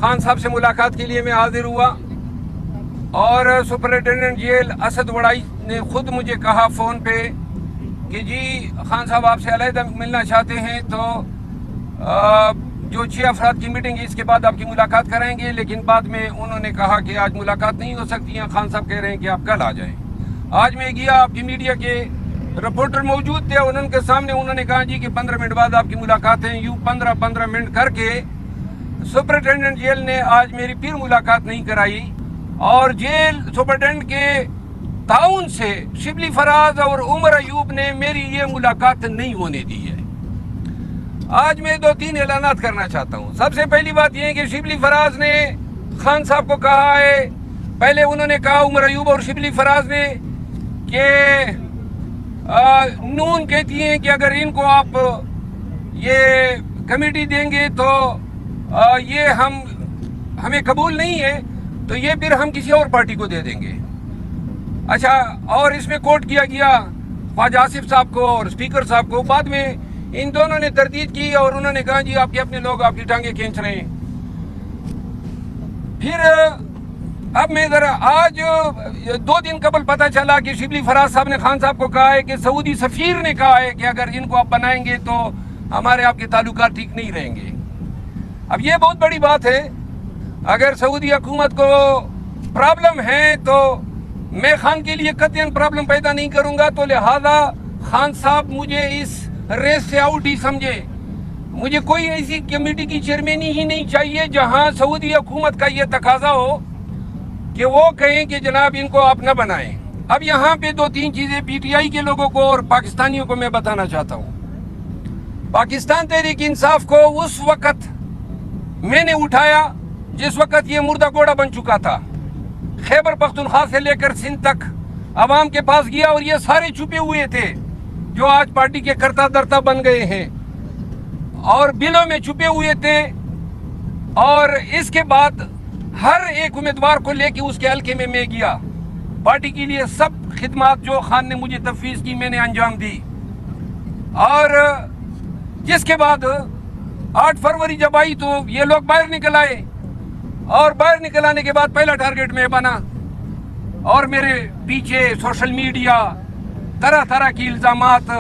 خان صاحب سے ملاقات کے لیے میں حاضر ہوا اور سپرنٹینڈنٹ جیل اسد وڑائی نے خود مجھے کہا فون پہ کہ جی خان صاحب آپ سے علیحدہ ملنا چاہتے ہیں تو جو 6 افراد کی میٹنگ ہے اس کے بعد آپ کی ملاقات کریں گے، لیکن بعد میں انہوں نے کہا کہ آج ملاقات نہیں ہو سکتی ہے، خان صاحب کہہ رہے ہیں کہ آپ کل آ جائیں۔ آج میں گیا، آپ کی میڈیا کے رپورٹر موجود تھے، انہوں کے سامنے انہوں نے کہا جی کہ 15 منٹ بعد آپ کی ملاقات ہے۔ یوں 15 منٹ کر کے سپرنٹینڈنٹ جیل نے آج میری پھر ملاقات نہیں کرائی، اور جیل سپرنٹینڈنٹ کے تعاون سے شبلی فراز اور عمر ایوب نے میری یہ ملاقات نہیں ہونے دی ہے۔ آج میں 2-3 اعلانات کرنا چاہتا ہوں۔ سب سے پہلی بات یہ ہے کہ شبلی فراز نے خان صاحب کو کہا ہے، پہلے انہوں نے کہا عمر ایوب اور شبلی فراز نے کہ نون کہتی ہیں کہ اگر ان کو آپ یہ کمیٹی دیں گے تو یہ ہمیں قبول نہیں ہے، تو یہ پھر ہم کسی اور پارٹی کو دے دیں گے۔ اچھا، اور اس میں کوٹ کیا گیا خواجہ آصف صاحب کو اور اسپیکر صاحب کو۔ بعد میں ان دونوں نے تردید کی اور انہوں نے کہا جی آپ کے اپنے لوگ آپ کی ٹانگیں کھینچ رہے ہیں۔ پھر اب میں ذرا آج 2 دن قبل پتہ چلا کہ شبلی فراز صاحب نے خان صاحب کو کہا ہے کہ سعودی سفیر نے کہا ہے کہ اگر ان کو آپ بنائیں گے تو ہمارے آپ کے تعلقات ٹھیک نہیں رہیں گے۔ اب یہ بہت بڑی بات ہے، اگر سعودی حکومت کو پرابلم ہے تو میں خان کے لیے قطعاً پرابلم پیدا نہیں کروں گا، تو لہذا خان صاحب مجھے اس ریس سے آؤٹ ہی سمجھے۔ مجھے کوئی ایسی کمیٹی کی چیئرمینی ہی نہیں چاہیے جہاں سعودی حکومت کا یہ تقاضا ہو کہ وہ کہیں کہ جناب ان کو آپ نہ بنائیں۔ اب یہاں پہ 2-3 چیزیں پی ٹی آئی کے لوگوں کو اور پاکستانیوں کو میں بتانا چاہتا ہوں۔ پاکستان تحریک انصاف کو اس وقت میں نے اٹھایا جس وقت یہ مردہ گھوڑا بن چکا تھا۔ خیبر پختونخوا سے لے کر سندھ تک عوام کے پاس گیا اور یہ سارے چھپے ہوئے تھے جو آج پارٹی کے کرتا درتا بن گئے ہیں، اور بلوں میں چھپے ہوئے تھے، اور اس کے بعد ہر ایک امیدوار کو لے کے اس کے حلقے میں گیا۔ پارٹی کے لیے سب خدمات جو خان نے مجھے تفویض کی میں نے انجام دی، اور جس کے بعد 8 فروری جب آئی تو یہ لوگ باہر نکل آئے، اور باہر نکل آنے کے بعد پہلا ٹارگٹ میں بنا، اور میرے پیچھے سوشل میڈیا، طرح طرح کی الزامات،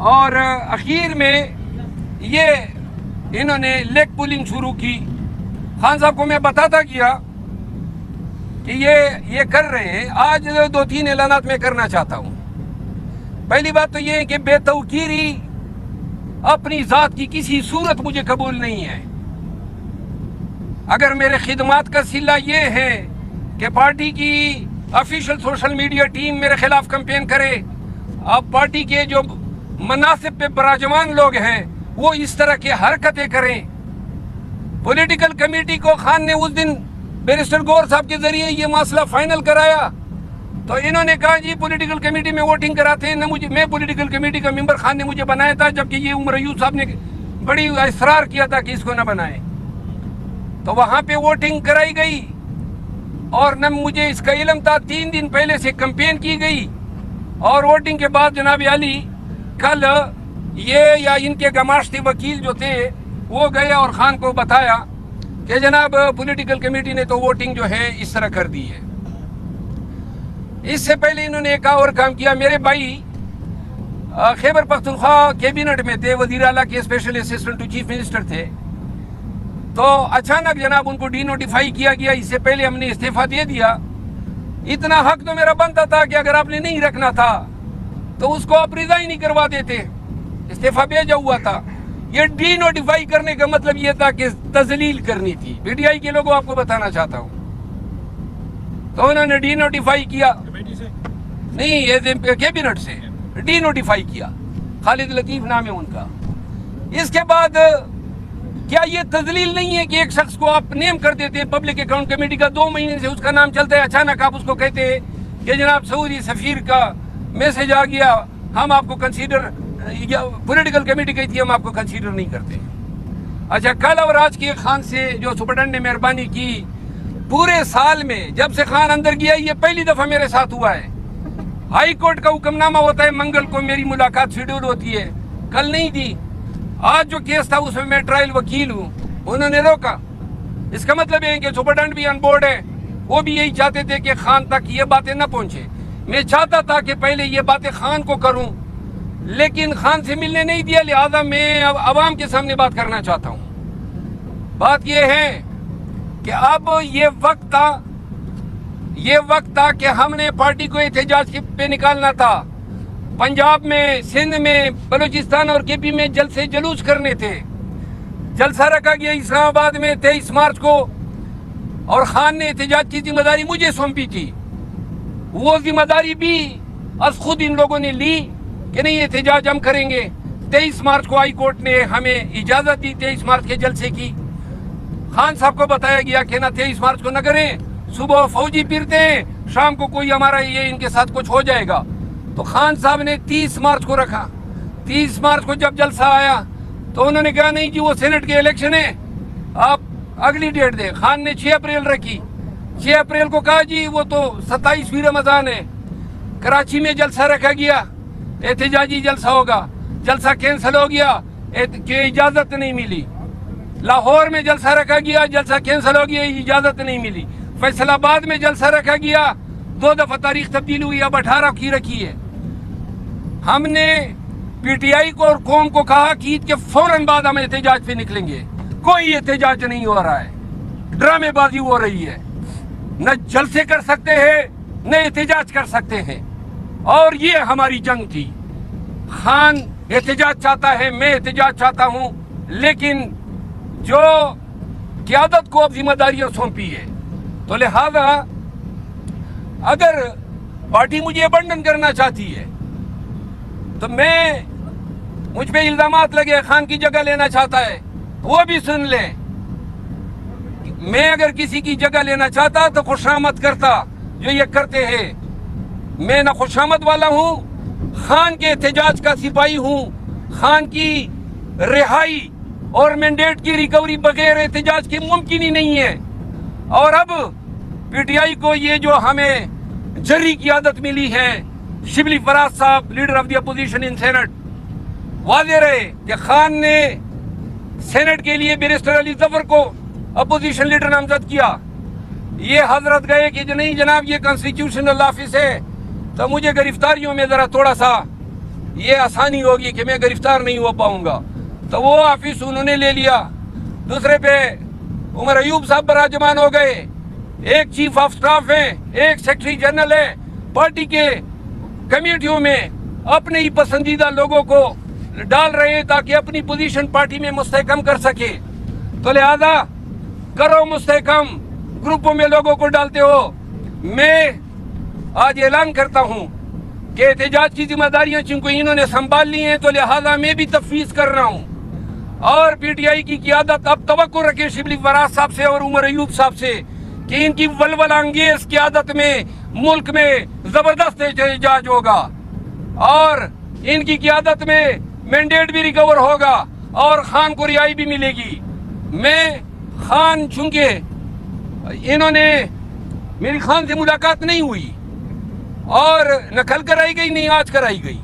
اور اخیر میں یہ انہوں نے لیگ پولنگ شروع کی۔ خان صاحب کو میں بتاتا گیا کہ یہ کر رہے ہیں۔ آج 2-3 اعلانات میں کرنا چاہتا ہوں۔ پہلی بات تو یہ ہے کہ بے توقیری اپنی ذات کی کسی صورت مجھے قبول نہیں ہے۔ اگر میرے خدمات کا صلہ یہ ہے کہ پارٹی کی آفیشیل سوشل میڈیا ٹیم میرے خلاف کمپین کرے، اب پارٹی کے جو مناصب پہ براجمان لوگ ہیں وہ اس طرح کی حرکتیں کریں۔ پولیٹیکل کمیٹی کو خان نے اس دن بیرسٹر گور صاحب کے ذریعے یہ مسئلہ فائنل کرایا، تو انہوں نے کہا جی پولیٹیکل کمیٹی میں ووٹنگ کراتے ہیں، میں پولیٹیکل کمیٹی کا ممبر خان نے مجھے بنایا تھا، جبکہ یہ عمر ایوب صاحب نے بڑی اصرار کیا تھا کہ اس کو نہ بنائیں۔ تو وہاں پہ ووٹنگ کرائی گئی، اور نہ مجھے اس کا علم تھا۔ 3 دن پہلے سے کمپین کی گئی، اور ووٹنگ کے بعد جناب علی کل یہ یا ان کے گماشتے وکیل جو تھے وہ گئے اور خان کو بتایا کہ جناب پولیٹیکل کمیٹی نے تو ووٹنگ جو ہے اس طرح کر دی ہے۔ اس سے پہلے انہوں نے ایک اور کام کیا۔ میرے بھائی خیبر پختونخوا کیبنٹ میں تھے، وزیر اعلیٰ کے special assistant to chief minister تھے، تو اچانک جناب ان کو ڈی نوٹیفائی کیا گیا۔ اس سے پہلے ہم نے استعفیٰ دے دیا۔ اتنا حق تو میرا بنتا تھا کہ اگر آپ نے نہیں رکھنا تھا تو اس کو آپ ریزائن نہیں کروا دیتے، استعفیٰ بھیجا ہوا تھا۔ یہ ڈی نوٹیفائی کرنے کا مطلب یہ تھا کہ تذلیل کرنی تھی۔ پی ٹی آئی کے لوگوں آپ کو بتانا چاہتا ہوں، تو انہوں نے ڈی نوٹیفائی کیا، نہیں کیبنٹ سے ڈی نوٹیفائی کیا، خالد لطیف نام ہے ان کا۔ اس کے بعد کیا یہ تذلیل نہیں ہے کہ ایک شخص کو آپ نیم کر دیتے ہیں پبلک اکاؤنٹ کمیٹی کا، 2 مہینے سے اس کا نام چلتا ہے، اچانک آپ اس کو کہتے ہیں کہ جناب سعودی سفیر کا میسج آ گیا، ہم آپ کو کنسیڈر، پولیٹیکل کمیٹی کہتی ہے ہم آپ کو کنسیڈر نہیں کرتے۔ اچھا، کل اور آج کی خان سے جو سپرنٹینڈنٹ نے مہربانی کی، پورے سال میں جب سے خان اندر گیا یہ پہلی دفعہ میرے ساتھ ہوا ہے۔ ہائی کورٹ کا حکم نامہ ہوتا ہے، منگل کو میری ملاقات شیڈول ہوتی ہے، کل نہیں دی۔ آج جو کیس تھا اس میں میں ٹرائل وکیل ہوں، انہوں نے روکا، اس کا مطلب ہے کہ سپرڈنٹ بھی آن بورڈ ہے. وہ بھی یہی چاہتے تھے کہ خان تک یہ باتیں نہ پہنچے. میں چاہتا تھا کہ پہلے یہ باتیں خان کو کروں, لیکن خان سے ملنے نہیں دیا, لہذا میں اب عوام کے سامنے بات کرنا چاہتا ہوں. بات یہ ہے کہ اب یہ وقت تھا کہ ہم نے پارٹی کو احتجاج پہ نکالنا تھا. پنجاب میں, سندھ میں, بلوچستان اور کے پی میں جلسے جلوس کرنے تھے. جلسہ رکھا گیا اسلام آباد میں 23 مارچ کو, اور خان نے احتجاج کی ذمہ داری مجھے سونپی تھی. وہ ذمہ داری بھی از خود ان لوگوں نے لی کہ نہیں احتجاج ہم کریں گے. 23 مارچ کو ہائی کورٹ نے ہمیں اجازت دی 23 مارچ کے جلسے کی. خان صاحب کو بتایا گیا کہ نہ 23 مارچ کو نہ کریں, صبح فوجی پھرتے ہیں, شام کو کوئی ہمارا یہ ان کے ساتھ کچھ ہو جائے گا. تو خان صاحب نے 30 مارچ کو رکھا. 30 مارچ کو جب جلسہ آیا تو انہوں نے کہا نہیں جی وہ سینٹ کے الیکشن ہے, آپ اگلی ڈیٹ دیں. خان نے 6 اپریل رکھی. 6 اپریل کو کہا جی وہ تو 27ویں رمضان ہے. کراچی میں جلسہ رکھا گیا, احتجاجی جلسہ ہوگا, جلسہ کینسل ہو گیا کہ اجازت نہیں ملی. لاہور میں جلسہ رکھا گیا, جلسہ کینسل ہو گیا, اجازت نہیں ملی. فیصل آباد میں جلسہ رکھا گیا, 2 دفعہ تاریخ تبدیل ہوئی, اب 18 کی رکھی ہے. ہم نے پی ٹی آئی کو اور قوم کو کہا کہ عید کے فوراً بعد ہم احتجاج پہ نکلیں گے. کوئی احتجاج نہیں ہو رہا ہے, ڈرامے بازی ہو رہی ہے. نہ جلسے کر سکتے ہیں نہ احتجاج کر سکتے ہیں, اور یہ ہماری جنگ تھی. خان احتجاج چاہتا ہے, میں احتجاج چاہتا ہوں, لیکن جو قیادت کو اب ذمہ داریاں سونپی ہے, تو لہذا اگر پارٹی مجھے ابنڈن کرنا چاہتی ہے تو مجھ پہ الزامات لگے خان کی جگہ لینا چاہتا ہے, وہ بھی سن لیں. میں اگر کسی کی جگہ لینا چاہتا تو خوشامد کرتا, جو یہ کرتے ہیں. میں نہ خوشامد والا ہوں, خان کے احتجاج کا سپاہی ہوں. خان کی رہائی اور مینڈیٹ کی ریکوری بغیر احتجاج کے ممکن ہی نہیں ہے. اور اب پی ٹی آئی کو یہ جو ہمیں جری کی عادت ملی ہے, شبلی فراز صاحب leader of the opposition in senate, واضح رہے کہ خان نے سینٹ کے لیے بیرسٹر علی ظفر کو اپوزیشن لیڈر نامزد کیا. یہ حضرت گئے کہ نہیں جناب یہ کانسٹیٹیوشنل آفس ہے, تو مجھے گرفتاریوں میں ذرا تھوڑا سا یہ آسانی ہوگی کہ میں گرفتار نہیں ہو پاؤں گا, تو وہ آفس انہوں نے لے لیا. دوسرے پہ عمر ایوب صاحب براجمان ہو گئے. ایک چیف آف سٹاف ہے, ایک سیکرٹری جنرل ہے, پارٹی کے کمیٹیوں میں اپنے ہی پسندیدہ لوگوں کو ڈال رہے ہیں تاکہ اپنی پوزیشن پارٹی میں مستحکم کر سکے. تو لہذا کرو مستحکم, گروپوں میں لوگوں کو ڈالتے ہو. میں آج اعلان کرتا ہوں کہ احتجاج کی ذمہ داریاں چونکہ انہوں نے سنبھال لی ہیں, تو لہذا میں بھی تفویض کر رہا ہوں. اور پی ٹی آئی کی قیادت اب توقع رکھے شبلی فراز صاحب سے اور عمر ایوب صاحب سے کہ ان کی ولولہ انگیز قیادت میں ملک میں زبردست احتجاج ہوگا, اور ان کی قیادت میں مینڈیٹ بھی ریکور ہوگا اور خان کو رہائی بھی ملے گی. میں خان, چونکہ انہوں نے میری خان سے ملاقات نہیں ہوئی اور نہ کل کرائی گئی نہیں آج کرائی گئی.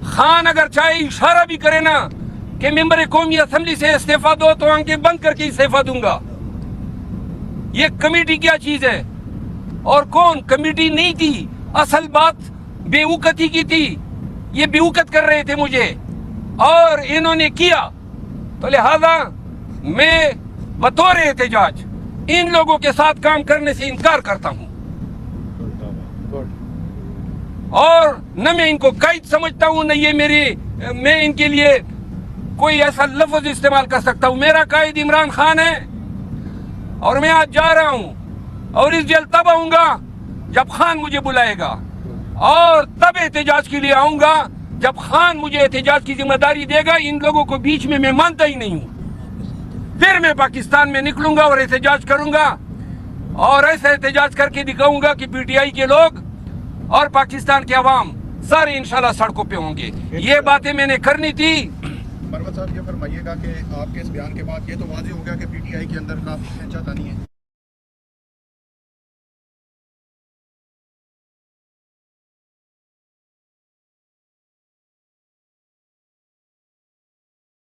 خان اگر چاہے اشارہ بھی کرے نا کہ ممبر قومی اسمبلی سے استعفیٰ دو, تو آنکھیں بند کر کے استعفیٰ دوں گا. یہ کمیٹی کیا چیز ہے, اور کون کمیٹی نہیں تھی, اصل بات بے وقتی کی تھی. یہ بے وقت کر رہے تھے مجھے اور انہوں نے کیا. تو لہذا میں بطور احتجاج ان لوگوں کے ساتھ کام کرنے سے انکار کرتا ہوں, اور نہ میں ان کو قائد سمجھتا ہوں, نہ یہ میں ان کے لیے کوئی ایسا لفظ استعمال کر سکتا ہوں. میرا قائد عمران خان ہے, اور میں آج جا رہا ہوں, اور اس جیل تب آؤں گا جب خان مجھے بلائے گا, اور تب احتجاج کے لیے آؤں گا جب خان مجھے احتجاج کی ذمہ داری دے گا. ان لوگوں کو بیچ میں مانتا ہی نہیں ہوں. پھر میں پاکستان میں نکلوں گا اور احتجاج کروں گا, اور ایسا احتجاج کر کے دکھاؤں گا کہ پی ٹی آئی کے لوگ اور پاکستان کے عوام سارے انشاءاللہ سڑکوں پہ ہوں گے. یہ باتیں میں نے کرنی تھی. مروت صاحب یہ فرمائیے گا کہ آپ کے اس بیان کے بعد یہ تو واضح ہو گیا کہ پی ٹی آئی کے اندر کافی چاہتا نہیں ہے.